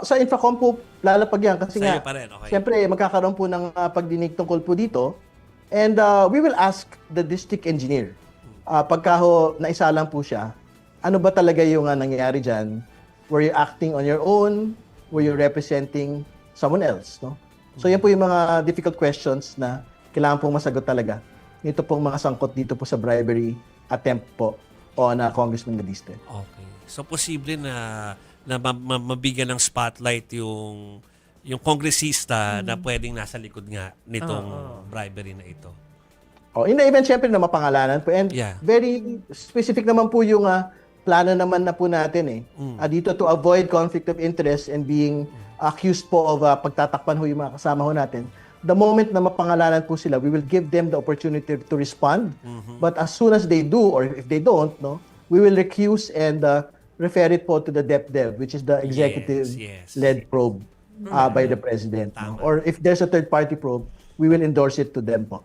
Sa Infracom po, lalapag yan kasi Sa'yo nga, pa rin, okay. siyempre magkakaroon po ng pagdinig tungkol po dito. And we will ask the district engineer, pagka ho naisalang po siya, ano ba talaga yung nangyayari dyan? Were you acting on your own? Were you representing someone else? No? So yan po yung mga difficult questions na kailangan pong masagot talaga. Ito pong mga sangkot dito po sa bribery attempt po on Congressman Gadiste. Okay. So posible na mabigyan ng spotlight yung kongresista na pwedeng nasa likod nga nitong bribery na ito. Oh, in the event, syempre na mapangalanan po. And Yeah. very specific naman po yung plano naman na po natin eh. Dito to avoid conflict of interest and being accused po of pagtatakpan ho yung mga kasama ho natin. The moment na mapangalanan po sila, we will give them the opportunity to respond. But as soon as they do, or if they don't, no, we will recuse and refer it po to the DepDev, which is the executive-led probe by the President. No? Tama. Or if there's a third-party probe, we will endorse it to them po.